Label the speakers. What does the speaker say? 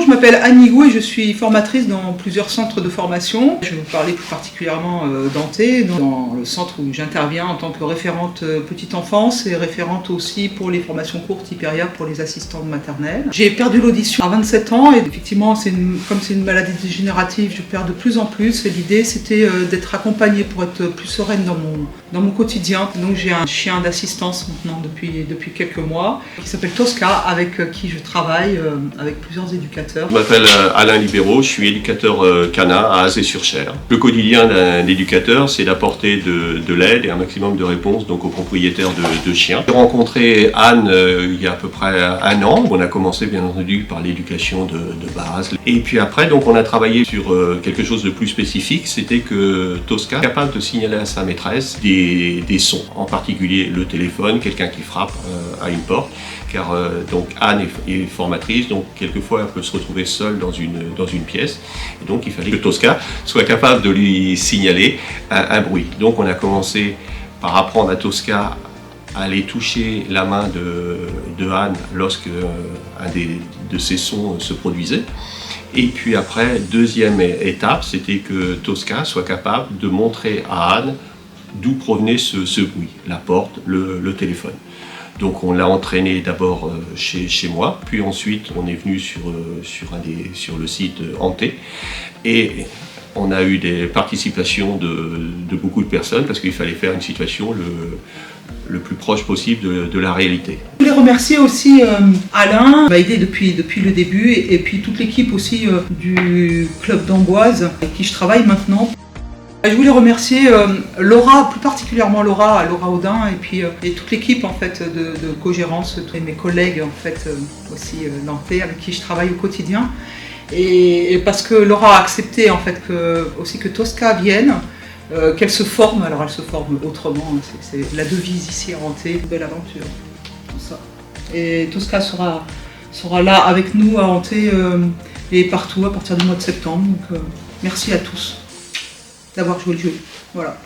Speaker 1: je m'appelle Anne Nigou et je suis formatrice dans plusieurs centres de formation. Je vais vous parler plus particulièrement d'Anté, dans le centre où j'interviens en tant que référente petite enfance et référente aussi pour les formations courtes hypériaques pour les assistantes maternelles. J'ai perdu l'audition à 27 ans et effectivement, comme c'est une maladie dégénérative, je perds de plus en plus et l'idée c'était d'être accompagnée pour être plus sereine dans mon quotidien. Donc j'ai un chien d'assistance maintenant depuis quelques mois qui s'appelle Tosca, avec qui je travaille avec plusieurs éducateurs.
Speaker 2: Je m'appelle Alain Libéraux, je suis éducateur canin à Azé-sur-Cher. Le quotidien d'un éducateur, c'est d'apporter de l'aide et un maximum de réponses donc, aux propriétaires de chiens. J'ai rencontré Anne il y a à peu près un an. On a commencé bien entendu par l'éducation de base. Et puis après, donc, on a travaillé sur quelque chose de plus spécifique, c'était que Tosca est capable de signaler à sa maîtresse des sons, en particulier le téléphone, quelqu'un qui frappe à une porte. Car donc Anne est formatrice, donc quelquefois elle peut se retrouver seule dans une pièce. Et donc il fallait que Tosca soit capable de lui signaler un bruit. Donc on a commencé par apprendre à Tosca à aller toucher la main de Anne lorsque un de ces sons se produisait. Et puis après, deuxième étape, c'était que Tosca soit capable de montrer à Anne d'où provenait ce bruit, la porte, le téléphone. Donc on l'a entraîné d'abord chez moi, puis ensuite on est venu sur le site Anté et on a eu des participations de beaucoup de personnes parce qu'il fallait faire une situation le plus proche possible de la réalité.
Speaker 1: Je voulais remercier aussi Alain, qui m'a aidé depuis le début et puis toute l'équipe aussi du club d'Amboise avec qui je travaille maintenant. Je voulais remercier Laura, plus particulièrement Laura Audin et toute l'équipe en fait de co-gérance, tous mes collègues en fait aussi nantais avec qui je travaille au quotidien et parce que Laura a accepté en fait que Tosca vienne, qu'elle se forme. Alors elle se forme autrement, c'est la devise ici à Anté, une belle aventure, tout ça. Et Tosca sera là avec nous à Anté et partout à partir du mois de septembre. Donc merci à tous d'avoir joué le jeu. Voilà.